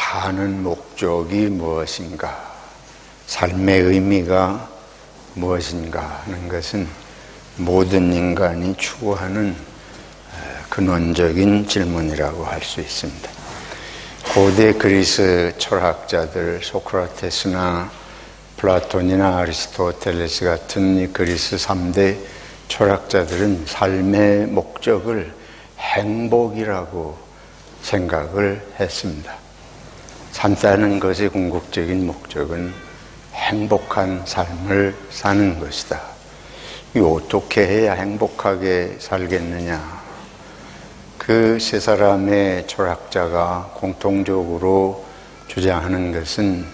사는 목적이 무엇인가, 삶의 의미가 무엇인가 하는 것은 모든 인간이 추구하는 근원적인 질문이라고 할 수 있습니다. 고대 그리스 철학자들 소크라테스나 플라톤이나 아리스토텔레스 같은 이 그리스 3대 철학자들은 삶의 목적을 행복이라고 생각을 했습니다. 산다는 것의 궁극적인 목적은 행복한 삶을 사는 것이다. 이 어떻게 해야 행복하게 살겠느냐? 그 세 사람의 철학자가 공통적으로 주장하는 것은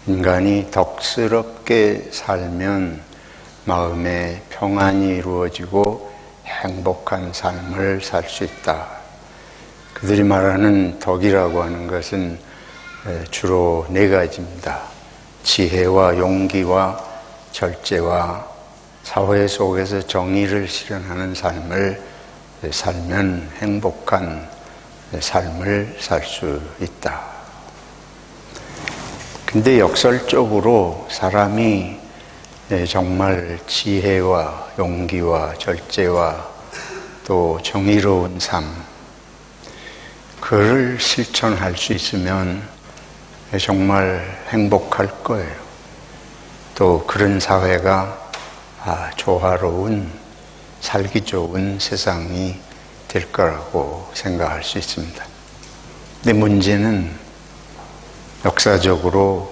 인간이 덕스럽게 살면 마음의 평안이 이루어지고 행복한 삶을 살 수 있다. 그들이 말하는 덕이라고 하는 것은 주로 네 가지입니다. 지혜와 용기와 절제와 사회 속에서 정의를 실현하는 삶을 살면 행복한 삶을 살 수 있다. 근데 역설적으로 사람이 정말 지혜와 용기와 절제와 또 정의로운 삶, 그를 실천할 수 있으면 정말 행복할 거예요. 또 그런 사회가 조화로운, 살기 좋은 세상이 될 거라고 생각할 수 있습니다. 근데 문제는 역사적으로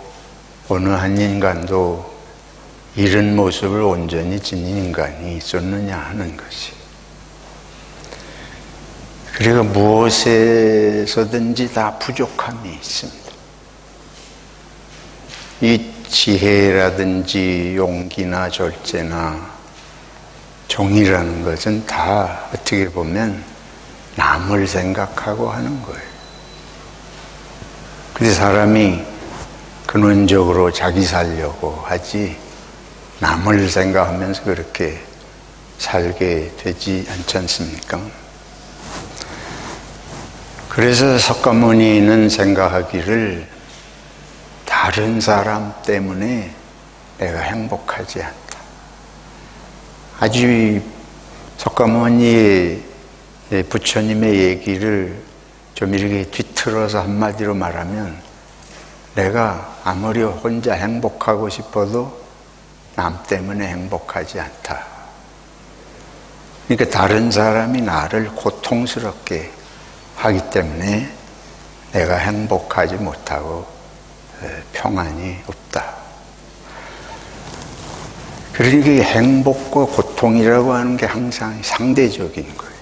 어느 한 인간도 이런 모습을 온전히 지닌 인간이 있었느냐 하는 것이. 그리고 무엇에서든지 다 부족함이 있습니다. 이 지혜라든지 용기나 절제나 정의라는 것은 다 어떻게 보면 남을 생각하고 하는 거예요. 그래서 사람이 근원적으로 자기 살려고 하지 남을 생각하면서 그렇게 살게 되지 않지 않습니까? 그래서 석가모니는 생각하기를 다른 사람 때문에 내가 행복하지 않다. 아주 석가모니의 부처님의 얘기를 좀 이렇게 뒤틀어서 한마디로 말하면 내가 아무리 혼자 행복하고 싶어도 남 때문에 행복하지 않다. 그러니까 다른 사람이 나를 고통스럽게 하기 때문에 내가 행복하지 못하고 평안이 없다. 그러니까 행복과 고통이라고 하는 게 항상 상대적인 거예요.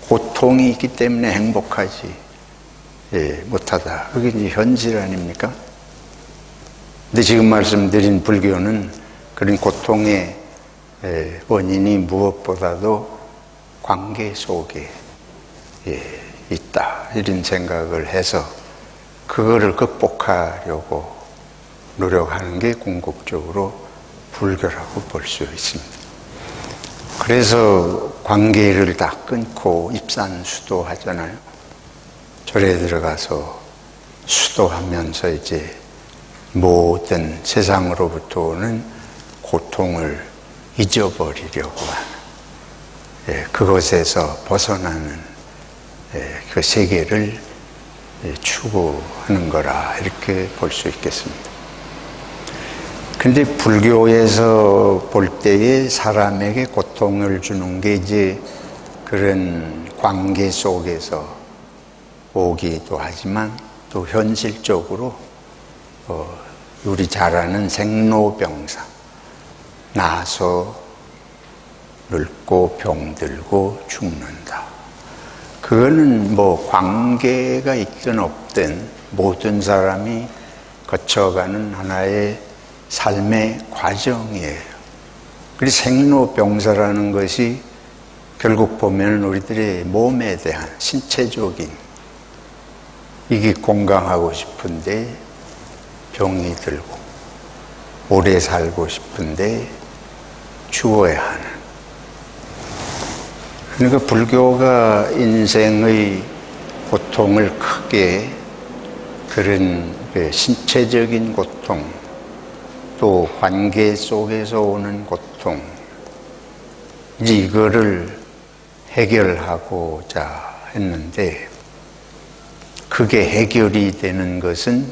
고통이 있기 때문에 행복하지 못하다. 그게 이제 현실 아닙니까? 근데 지금 말씀드린 불교는 그런 고통의 원인이 무엇보다도 관계 속에 있다. 이런 생각을 해서 그거를 극복하려고 노력하는 게 궁극적으로 불교라고 볼 수 있습니다. 그래서 관계를 다 끊고 입산수도하잖아요. 절에 들어가서 수도하면서 이제 모든 세상으로부터 오는 고통을 잊어버리려고 하는, 그것에서 벗어나는 그 세계를 추구하는 거라 이렇게 볼 수 있겠습니다. 근데 불교에서 볼 때에 사람에게 고통을 주는 게 이제 그런 관계 속에서 오기도 하지만 또 현실적으로 우리 잘 아는 생로병사, 나서 늙고 병들고 죽는다. 그거는 뭐 관계가 있든 없든 모든 사람이 거쳐가는 하나의 삶의 과정이에요. 그래서 생로병사라는 것이 결국 보면 우리들의 몸에 대한 신체적인, 이게 건강하고 싶은데 병이 들고, 오래 살고 싶은데 죽어야 하는. 그러니까 불교가 인생의 고통을 크게 그런 신체적인 고통, 또 관계 속에서 오는 고통, 이거를 해결하고자 했는데, 그게 해결이 되는 것은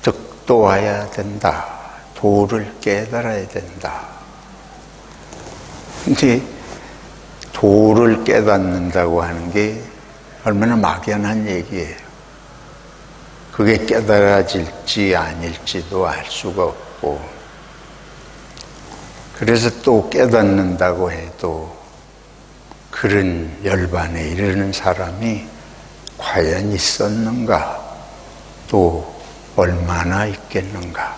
득도해야 된다. 도를 깨달아야 된다. 근데 도를 깨닫는다고 하는 게 얼마나 막연한 얘기예요. 그게 깨달아질지 아닐지도 알 수가 없고, 그래서 또 깨닫는다고 해도 그런 열반에 이르는 사람이 과연 있었는가, 또 얼마나 있겠는가.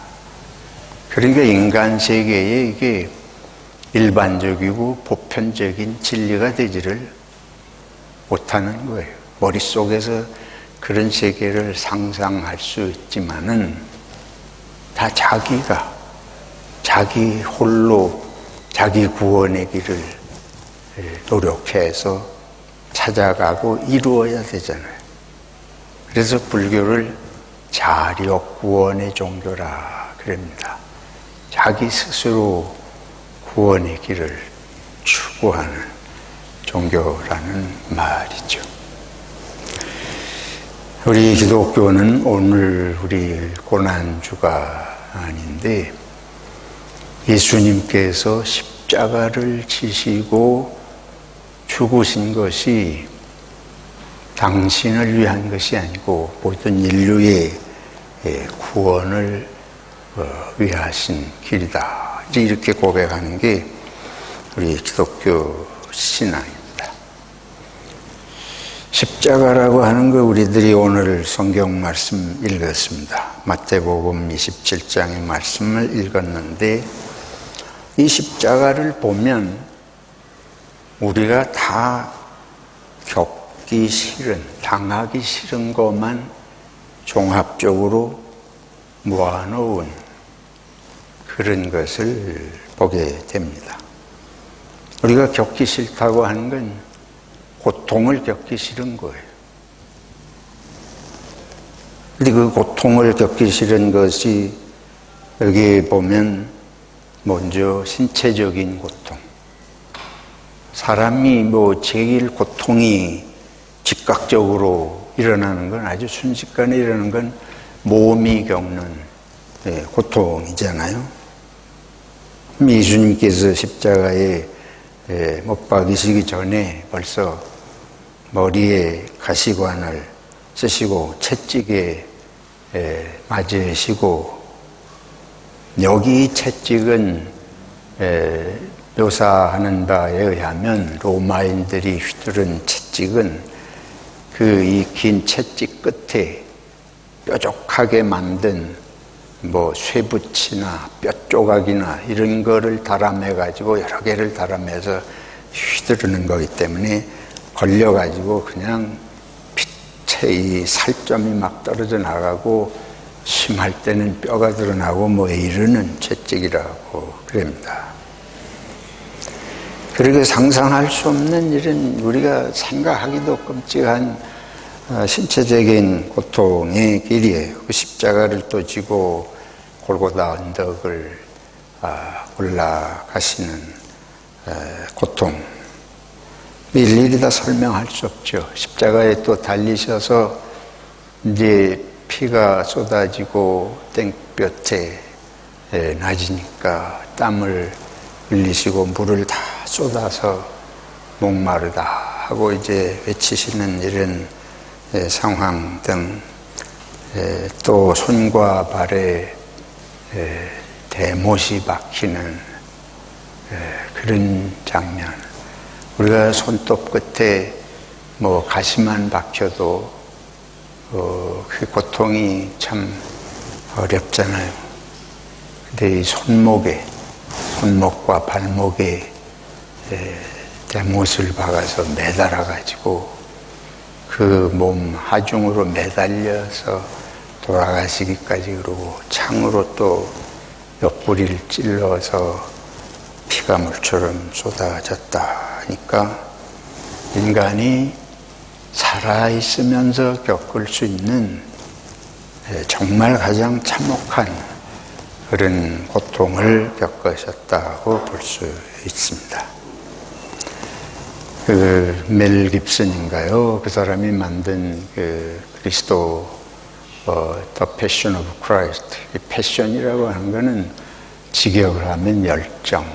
그러니까 인간 세계에 이게 일반적이고 보편적인 진리가 되지를 못하는 거예요. 머릿속에서 그런 세계를 상상할 수 있지만은 다 자기가 자기 홀로 자기 구원의 길을 노력해서 찾아가고 이루어야 되잖아요. 그래서 불교를 자력 구원의 종교라 그럽니다. 자기 스스로 구원의 길을 추구하는 종교라는 말이죠. 우리 기독교는 오늘 우리 고난주가 아닌데, 예수님께서 십자가를 지시고 죽으신 것이 당신을 위한 것이 아니고 모든 인류의 구원을 위하신 길이다. 이렇게 고백하는 게 우리 기독교 신앙입니다. 십자가라고 하는 거 우리들이 오늘 성경 말씀 읽었습니다. 마태복음 27장의 말씀을 읽었는데, 이 십자가를 보면 우리가 다 겪기 싫은, 당하기 싫은 것만 종합적으로 모아놓은 그런 것을 보게 됩니다. 우리가 겪기 싫다고 하는 건 고통을 겪기 싫은 거예요. 근데 그 고통을 겪기 싫은 것이 여기 보면 먼저 신체적인 고통. 사람이 제일 고통이 즉각적으로 일어나는 건, 아주 순식간에 일어나는 건 몸이 겪는 고통이잖아요. 예수님께서 십자가에 못 박이시기 전에 벌써 머리에 가시관을 쓰시고 채찍에 맞으시고, 여기 채찍은 묘사하는 바에 의하면 로마인들이 휘두른 채찍은 그 이 긴 채찍 끝에 뾰족하게 만든 쇠붙이나 뼈 조각이나 이런 거를 달아매가지고 여러 개를 달아매서 휘두르는 거기 때문에 걸려가지고 그냥 빛에 이 살점이 막 떨어져 나가고, 심할 때는 뼈가 드러나고 이러는 채찍이라고 그럽니다. 그리고 상상할 수 없는 이런, 우리가 생각하기도 끔찍한 신체적인 고통의 길이에요. 그 십자가를 또 지고 골고다 언덕을 올라가시는 고통, 일일이 다 설명할 수 없죠. 십자가에 또 달리셔서 이제 피가 쏟아지고 땡볕에 낮으니까 땀을 흘리시고 물을 다 쏟아서 목마르다 하고 이제 외치시는 이런 상황 등, 또 손과 발에 대못이 박히는 그런 장면. 우리가 손톱 끝에 가시만 박혀도 그 고통이 참 어렵잖아요. 근데 이 손목과 발목에 대못을 박아서 매달아 가지고 그 몸 하중으로 매달려서 돌아가시기까지, 그러고 창으로 또 옆구리를 찔러서 피가 물처럼 쏟아졌다 하니까, 인간이 살아있으면서 겪을 수 있는 정말 가장 참혹한 그런 고통을 겪으셨다고 볼 수 있습니다. 멜 깁슨인가요? 그 사람이 만든 그리스도 The Passion of Christ. 이 패션이라고 하는 거는 직역을 하면 열정,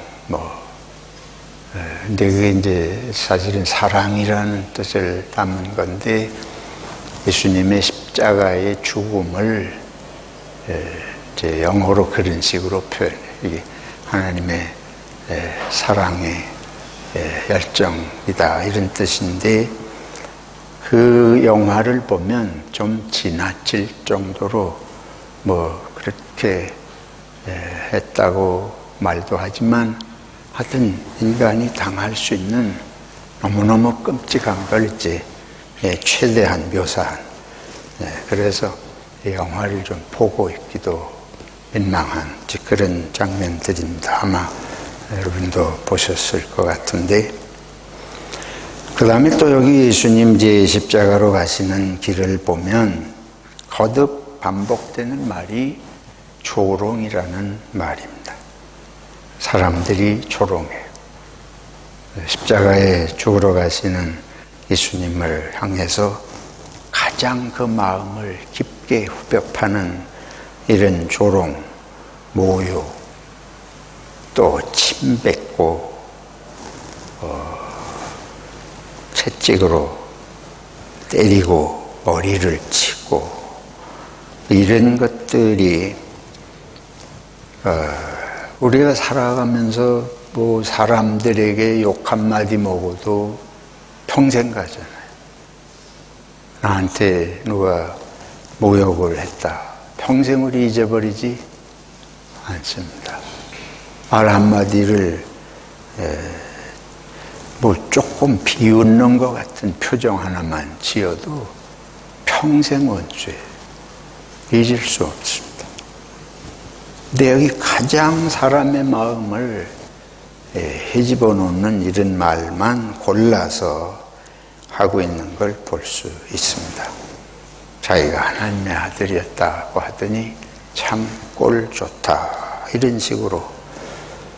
근데 그게 이제 사실은 사랑이라는 뜻을 담은 건데, 예수님의 십자가의 죽음을 이제 영어로 그런 식으로 표현해요. 이게 하나님의 사랑의 열정이다, 이런 뜻인데, 그 영화를 보면 좀 지나칠 정도로 그렇게 했다고 말도 하지만, 하여튼 인간이 당할 수 있는 너무너무 끔찍한 걸 이제 최대한 묘사한, 그래서 이 영화를 좀 보고 있기도 민망한 그런 장면들입니다. 아마 여러분도 보셨을 것 같은데, 그 다음에 또 여기 예수님 이제 십자가로 가시는 길을 보면 거듭 반복되는 말이 조롱이라는 말입니다. 사람들이 조롱해요. 십자가에 죽으러 가시는 예수님을 향해서 가장 그 마음을 깊게 후벼파는 이런 조롱, 모욕, 또 침뱉고 채찍으로 때리고 머리를 치고, 이런 것들이 우리가 살아가면서 사람들에게 욕 한마디 먹어도 평생 가잖아요. 나한테 누가 모욕을 했다, 평생 우리 잊어버리지 않습니다. 말 한마디를 조금 비웃는 것 같은 표정 하나만 지어도 평생 원수예요. 잊을 수 없습니다. 근데 여기 가장 사람의 마음을 헤집어 놓는 이런 말만 골라서 하고 있는 걸 볼 수 있습니다. 자기가 하나님의 아들이었다고 하더니 참 꼴 좋다, 이런 식으로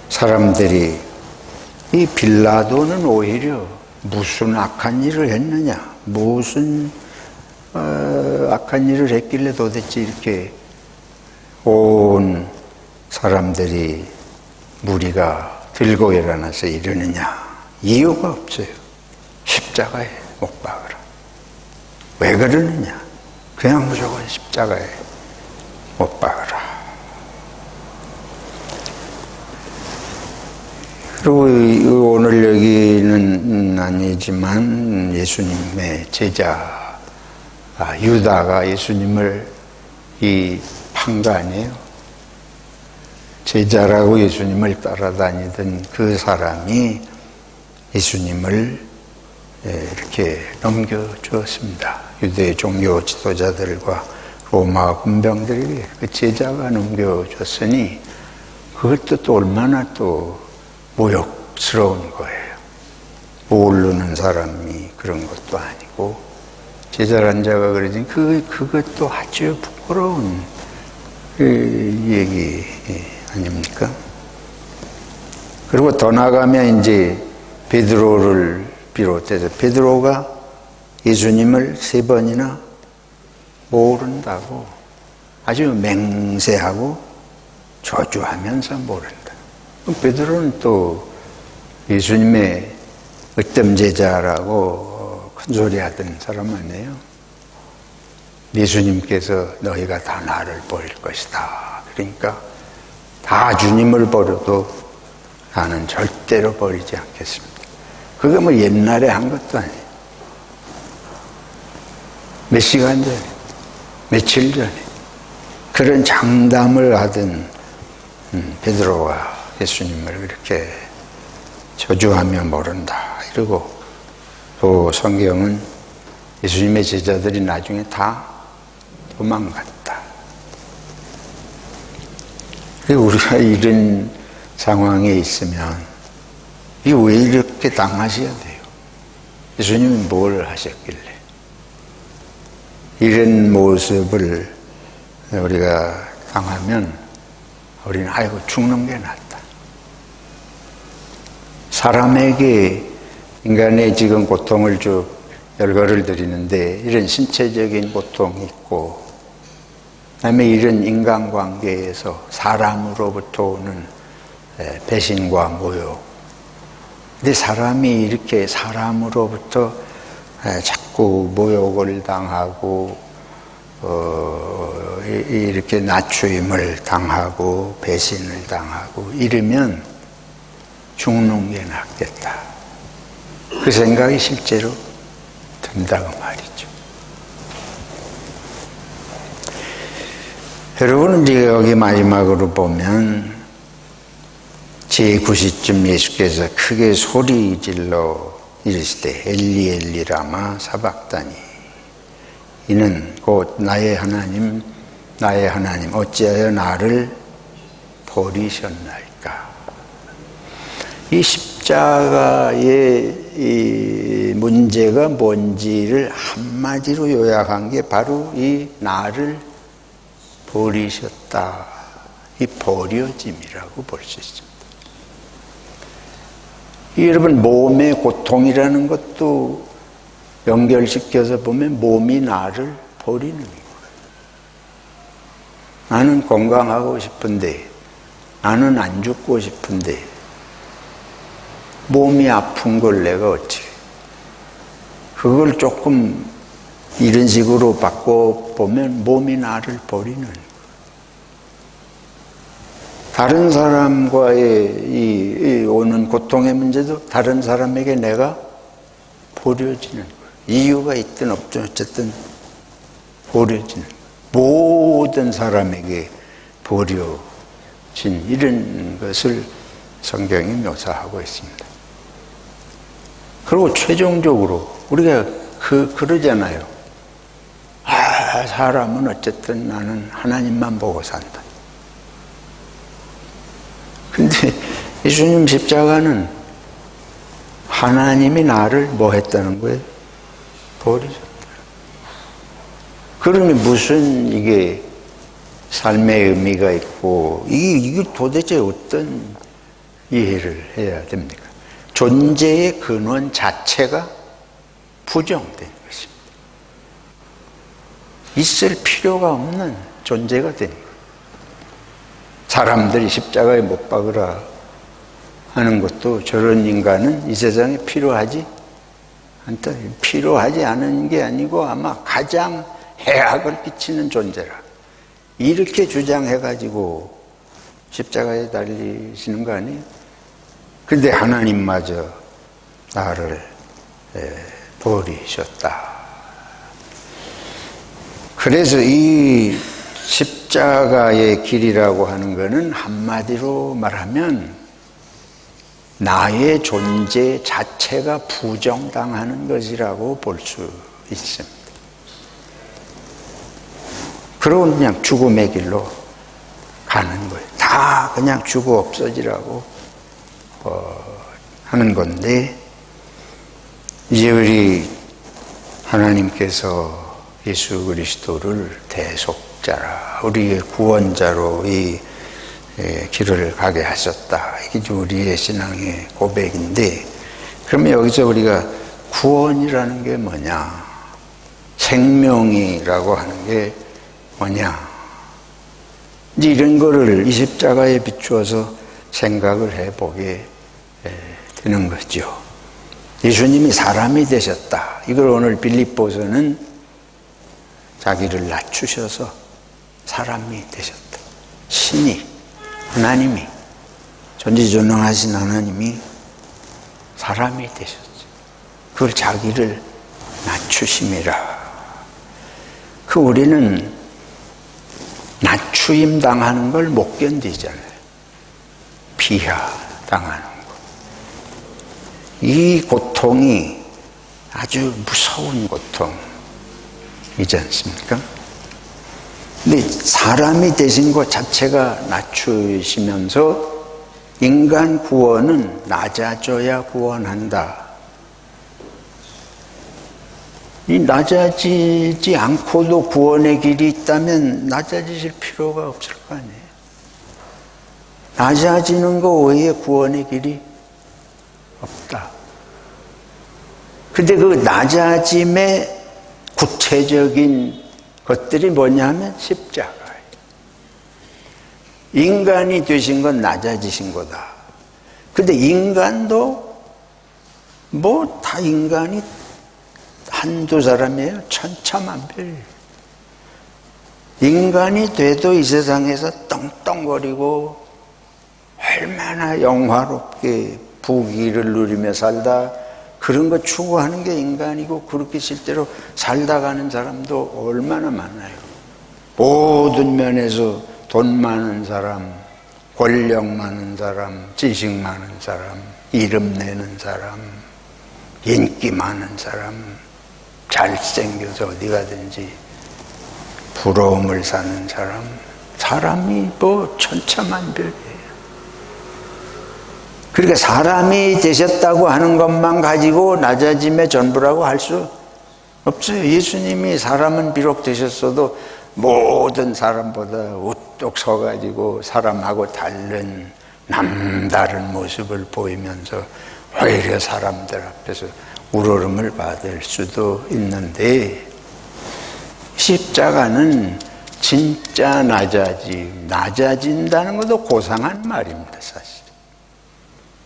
사람들이, 이 빌라도는 오히려 무슨 악한 일을 했느냐, 무슨 악한 일을 했길래 도대체 이렇게 온 사람들이, 무리가 들고 일어나서 이러느냐, 이유가 없어요. 십자가에 못 박으라. 왜 그러느냐, 그냥 무조건 십자가에 못 박으라. 그리고 오늘 여기는 아니지만 예수님의 제자 유다가 예수님을 판 거 아니에요. 제자라고 예수님을 따라다니던 그 사람이 예수님을 이렇게 넘겨주었습니다. 유대 종교 지도자들과 로마 군병들에게 그 제자가 넘겨줬으니 그것도 또 얼마나 또 모욕스러운 거예요. 모르는 사람이 그런 것도 아니고, 제자란 자가 그러지, 그것도 아주 부끄러운 얘기 아닙니까? 그리고 더 나가면 이제 베드로를 비롯해서, 베드로가 예수님을 3번이나 모른다고 아주 맹세하고 저주하면서 모른다. 베드로는 또 예수님의 으뜸 제자라고 큰 소리 하던 사람 아니에요? 예수님께서 너희가 다 나를 버릴 것이다. 그러니까 다 주님을 버려도 나는 절대로 버리지 않겠습니다. 그게 옛날에 한 것도 아니에요. 몇 시간 전에, 며칠 전에 그런 장담을 하던 베드로가 예수님을 그렇게 저주하며 모른다 이러고, 또 성경은 예수님의 제자들이 나중에 다 도망갔다. 우리가 이런 상황에 있으면 이 왜 이렇게 당하셔야 돼요? 예수님은 뭘 하셨길래 이런 모습을 우리가 당하면 우리는 아이고 죽는 게 낫다. 사람에게 인간의 지금 고통을 쭉 열거를 드리는데 이런 신체적인 고통이 있고 그다음에 이런 인간관계에서 사람으로부터 오는 배신과 모욕. 근데 사람이 이렇게 사람으로부터 자꾸 모욕을 당하고 이렇게 낮추임을 당하고 배신을 당하고 이러면 죽는 게 낫겠다. 그 생각이 실제로 든다고 말이죠. 여러분 이제 여기 마지막으로 보면 제9시쯤 예수께서 크게 소리 질러 이르시되 엘리 엘리 라마 사박다니 이는 곧 나의 하나님 어찌하여 나를 버리셨나이까. 이 십자가의 이 문제가 뭔지를 한마디로 요약한 게 바로 이 나를 버리셨다. 이 버려짐이라고 볼 수 있습니다. 여러분 몸의 고통이라는 것도 연결시켜서 보면 몸이 나를 버리는 거예요. 나는 건강하고 싶은데 나는 안 죽고 싶은데 몸이 아픈 걸 내가 어찌 그걸 조금 이런 식으로 바꿔보면 몸이 나를 버리는 거예요. 다른 사람과의 이 오는 고통의 문제도 다른 사람에게 내가 버려지는 거예요. 이유가 있든 없든 어쨌든 버려지는 거예요. 모든 사람에게 버려진 이런 것을 성경이 묘사하고 있습니다. 그리고 최종적으로 우리가 그러잖아요. 사람은 어쨌든 나는 하나님만 보고 산다. 근데 예수님 십자가는 하나님이 나를 뭐 했다는 거예요? 버리셨다. 그러니 무슨 이게 삶의 의미가 있고 이게 도대체 어떤 이해를 해야 됩니까? 존재의 근원 자체가 부정된 것입니다. 있을 필요가 없는 존재가 된 거예요. 사람들이 십자가에 못 박으라 하는 것도 저런 인간은 이 세상에 필요하지 않다. 필요하지 않은 게 아니고 아마 가장 해악을 끼치는 존재라. 이렇게 주장해가지고 십자가에 달리시는 거 아니에요? 근데 하나님마저 나를 버리셨다. 그래서 이 십자가의 길이라고 하는 것은 한마디로 말하면 나의 존재 자체가 부정당하는 것이라고 볼 수 있습니다. 그러고 그냥 죽음의 길로 가는 거예요. 다 그냥 죽어 없어지라고 하는 건데 이제 우리 하나님께서 예수 그리스도를 대속자라 우리의 구원자로 이 길을 가게 하셨다. 이게 우리의 신앙의 고백인데 그러면 여기서 우리가 구원이라는 게 뭐냐? 생명이라고 하는 게 뭐냐? 이제 이런 거를 이 십자가에 비추어서 생각을 해보게 되는 거죠. 예수님이 사람이 되셨다. 이걸 오늘 빌립보서는 자기를 낮추셔서 사람이 되셨다. 신이, 하나님이, 전지전능하신 하나님이 사람이 되셨죠. 그걸 자기를 낮추심이라. 우리는 낮추임 당하는 걸 못 견디잖아요. 비하당하는 거. 이 고통이 아주 무서운 고통이지 않습니까? 근데 사람이 되신 것 자체가 낮추시면서 인간 구원은 낮아져야 구원한다. 이 낮아지지 않고도 구원의 길이 있다면 낮아지실 필요가 없을 거 아니에요. 낮아지는 거 외에 구원의 길이 없다. 근데 그 낮아짐의 구체적인 것들이 뭐냐면 십자가예요. 인간이 되신 건 낮아지신 거다. 근데 인간도 뭐 다 인간이 한두 사람이에요. 천차만별. 인간이 돼도 이 세상에서 떵떵거리고 얼마나 영화롭게 부귀를 누리며 살다 그런 거 추구하는 게 인간이고 그렇게 실제로 살다 가는 사람도 얼마나 많아요. 모든 면에서 돈 많은 사람, 권력 많은 사람, 지식 많은 사람, 이름 내는 사람, 인기 많은 사람, 잘생겨서 어디 가든지 부러움을 사는 사람, 사람이 뭐 천차만별이에요. 그러니까 사람이 되셨다고 하는 것만 가지고 낮아짐의 전부라고 할 수 없어요. 예수님이 사람은 비록 되셨어도 모든 사람보다 우뚝 서가지고 사람하고 다른 남다른 모습을 보이면서 오히려 사람들 앞에서 우러름을 받을 수도 있는데, 십자가는 진짜 낮아진다는 것도 고상한 말입니다. 사실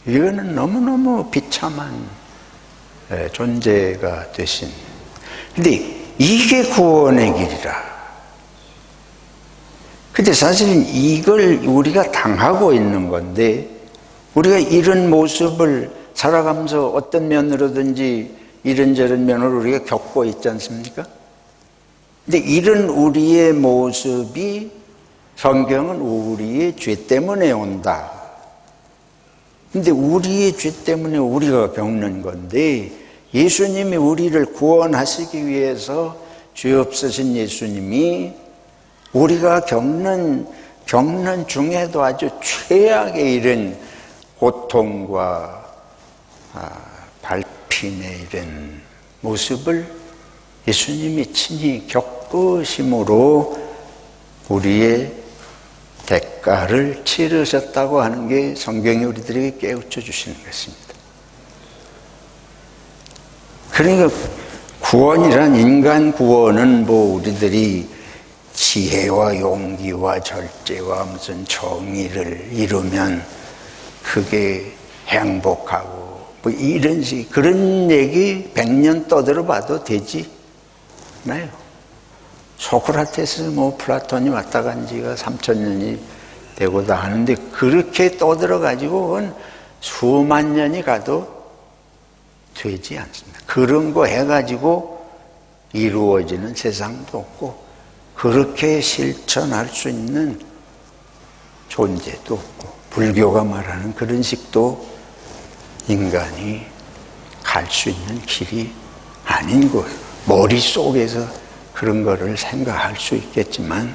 이거는 너무너무 비참한 존재가 되신, 근데 이게 구원의 길이라. 근데 사실은 이걸 우리가 당하고 있는 건데, 우리가 이런 모습을 살아가면서 어떤 면으로든지 이런저런 면으로 우리가 겪고 있지 않습니까? 근데 이런 우리의 모습이 성경은 우리의 죄 때문에 온다. 근데 우리의 죄 때문에 우리가 겪는 건데, 예수님이 우리를 구원하시기 위해서 죄 없으신 예수님이 우리가 겪는 중에도 아주 최악의 이런 고통과 발핀의 이런 모습을 예수님이 친히 겪으심으로 우리의 대가를 치르셨다고 하는 게 성경이 우리들에게 깨우쳐 주시는 것입니다. 그러니까 구원이란, 인간 구원은 뭐 우리들이 지혜와 용기와 절제와 무슨 정의를 이루면 그게 행복하고 뭐 이런 식, 그런 얘기 100년 떠들어 봐도 되지 않아요. 소크라테스 뭐 플라톤이 왔다 간 지가 3000년이 되고도 하는데, 그렇게 떠들어 가지고 그건 수만 년이 가도 되지 않습니다. 그런 거 해가지고 이루어지는 세상도 없고, 그렇게 실천할 수 있는 존재도 없고, 불교가 말하는 그런 식도 인간이 갈 수 있는 길이 아닌 거예요. 머릿속에서 그런 거를 생각할 수 있겠지만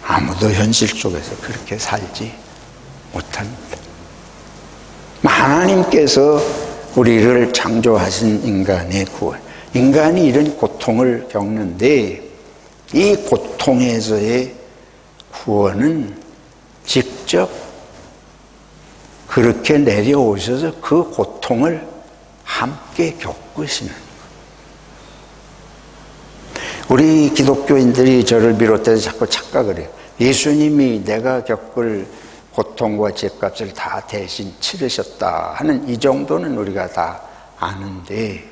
아무도 현실 속에서 그렇게 살지 못합니다. 하나님께서 우리를 창조하신 인간의 구원, 인간이 이런 고통을 겪는데, 이 고통에서의 구원은 직접 그렇게 내려오셔서 그 고통을 함께 겪으시는 거예요. 우리 기독교인들이 저를 비롯해서 자꾸 착각을 해요. 예수님이 내가 겪을 고통과 죄값을 다 대신 치르셨다 하는 이 정도는 우리가 다 아는데,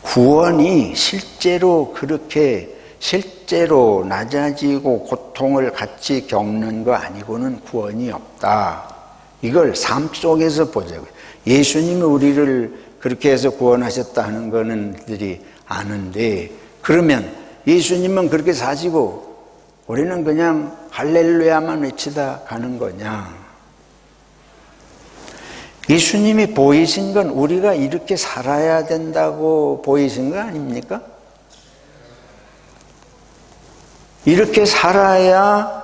구원이 실제로 그렇게 실제로 낮아지고 고통을 같이 겪는 거 아니고는 구원이 없다. 이걸 삶 속에서 보자고요. 예수님이 우리를 그렇게 해서 구원하셨다 하는 거는 들이 아는데, 그러면 예수님은 그렇게 사시고 우리는 그냥 할렐루야만 외치다 가는 거냐? 예수님이 보이신 건 우리가 이렇게 살아야 된다고 보이신 거 아닙니까? 이렇게 살아야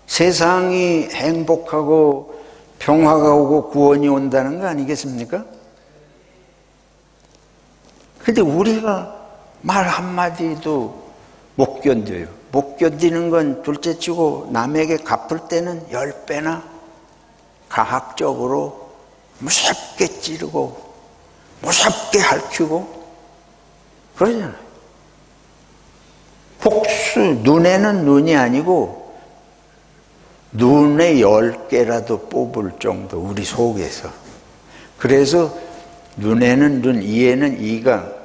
세상이 행복하고 평화가 오고 구원이 온다는 거 아니겠습니까? 근데 우리가 말 한마디도 못 견뎌요. 못 견디는 건 둘째치고 남에게 갚을 때는 10배나 가학적으로 무섭게 찌르고 무섭게 핥히고 그러잖아요. 복수, 눈에는 눈이 아니고 눈에 10개라도 뽑을 정도 우리 속에서. 그래서 눈에는 눈, 이에는 이가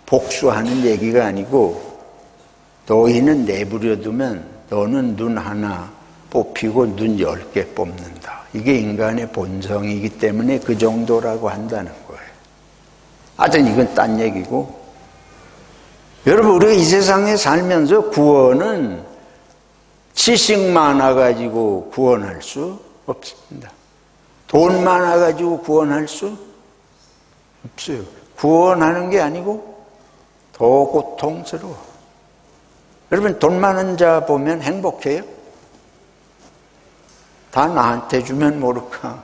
복수하는 얘기가 아니고 너희는 내버려두면 너는 눈 하나 뽑히고 눈 10개 뽑는다. 이게 인간의 본성이기 때문에 그 정도라고 한다는 거예요. 하여튼 이건 딴 얘기고, 여러분 우리가 이 세상에 살면서 구원은 지식 많아가지고 구원할 수 없습니다. 돈 많아가지고 구원할 수 없어요. 구원하는 게 아니고 더 고통스러워. 여러분 돈 많은 자 보면 행복해요? 다 나한테 주면 모를까?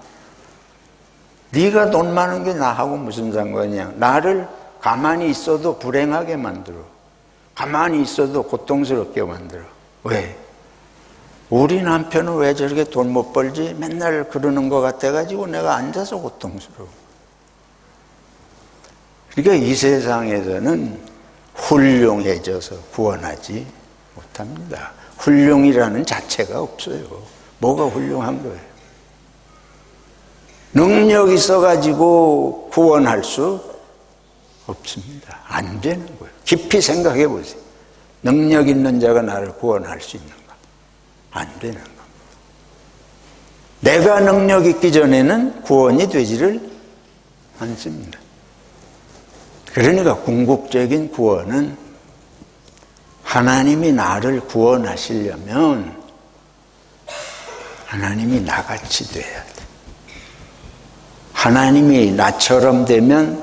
네가 돈 많은 게 나하고 무슨 상관이야? 나를 가만히 있어도 불행하게 만들어. 가만히 있어도 고통스럽게 만들어. 왜? 우리 남편은 왜 저렇게 돈 못 벌지? 맨날 그러는 것 같아가지고 내가 앉아서 고통스러워. 그러니까 이 세상에서는 훌륭해져서 구원하지 못합니다. 훌륭이라는 자체가 없어요. 뭐가 훌륭한 거예요? 능력 있어가지고 구원할 수 없습니다. 안 되는 거예요. 깊이 생각해 보세요. 능력 있는 자가 나를 구원할 수 있는가? 안 되는 겁니다. 내가 능력 있기 전에는 구원이 되지를 않습니다. 그러니까 궁극적인 구원은 하나님이 나를 구원하시려면 하나님이 나같이 돼야 돼. 하나님이 나처럼 되면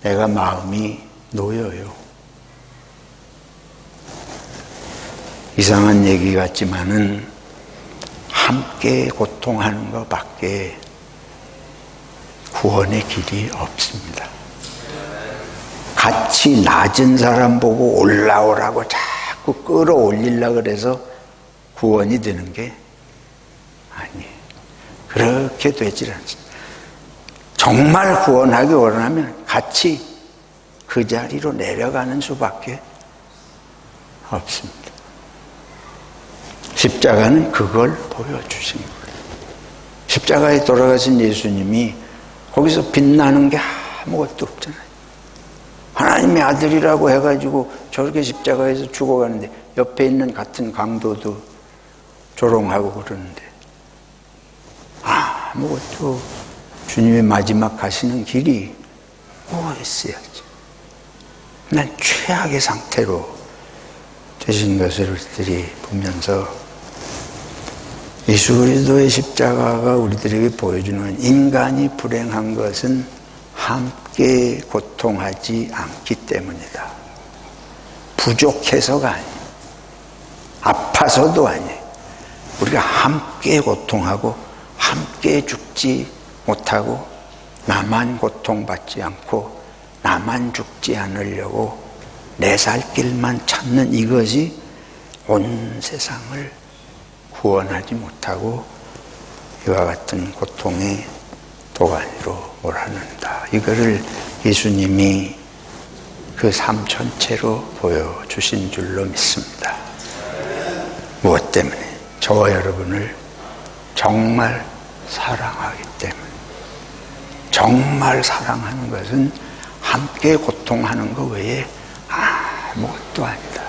내가 마음이 놓여요. 이상한 얘기 같지만은 함께 고통하는 것밖에 구원의 길이 없습니다. 같이 낮은 사람 보고 올라오라고 자꾸 끌어올리려고 그래서 구원이 되는 게 아니에요. 그렇게 되질 않습니다. 정말 구원하기 원하면 같이 그 자리로 내려가는 수밖에 없습니다. 십자가는 그걸 보여주신 거예요. 십자가에 돌아가신 예수님이 거기서 빛나는 게 아무것도 없잖아요. 하나님의 아들이라고 해가지고 저렇게 십자가에서 죽어가는데 옆에 있는 같은 강도도 조롱하고 그러는데 아무것도 주님의 마지막 가시는 길이 뭐였어야지. 난 최악의 상태로 되신 것을 우리들이 보면서 예수 그리스도의 십자가가 우리들에게 보여주는 인간이 불행한 것은 함께 고통하지 않기 때문이다. 부족해서가 아니에요. 아파서도 아니에요. 우리가 함께 고통하고 함께 죽지 못하고 나만 고통받지 않고 나만 죽지 않으려고 내 살 길만 찾는 이것이 온 세상을 구원하지 못하고 이와 같은 고통의 도가니로 몰아넣는다. 이거를 예수님이 그 삶 전체로 보여주신 줄로 믿습니다. 무엇 때문에? 저와 여러분을 정말 사랑하기 때문에. 정말 사랑하는 것은 함께 고통하는 것 외에 아무것도 아니다.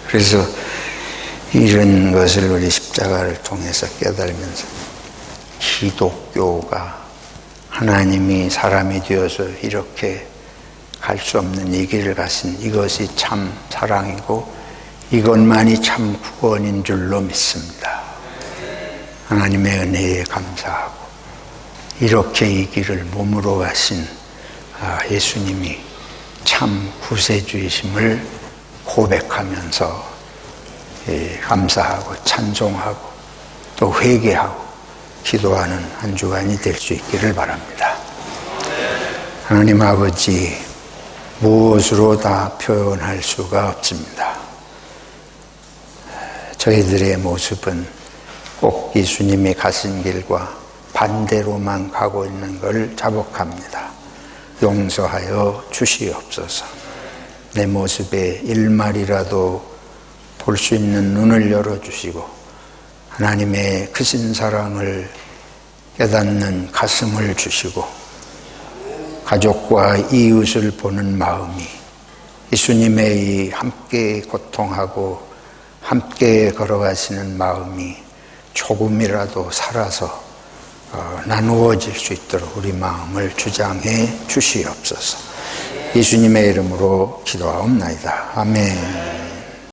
그래서 이런 것을 우리 십자가를 통해서 깨달으면서 기독교가 하나님이 사람이 되어서 이렇게 갈 수 없는 이 길을 가신 이것이 참 사랑이고 이것만이 참 구원인 줄로 믿습니다. 하나님의 은혜에 감사하고 이렇게 이 길을 몸으로 가신 예수님이 참 구세주이심을 고백하면서 감사하고 찬송하고 또 회개하고 기도하는 한 주간이 될 수 있기를 바랍니다. 하나님 아버지, 무엇으로 다 표현할 수가 없습니다. 저희들의 모습은 꼭 예수님이 가신 길과 반대로만 가고 있는 걸 자복합니다. 용서하여 주시옵소서. 내 모습에 일말이라도 볼 수 있는 눈을 열어주시고 하나님의 크신 사랑을 깨닫는 가슴을 주시고 가족과 이웃을 보는 마음이 예수님의 이 함께 고통하고 함께 걸어가시는 마음이 조금이라도 살아서 나누어질 수 있도록 우리 마음을 주장해 주시옵소서. 예수님의 이름으로 기도하옵나이다. 아멘.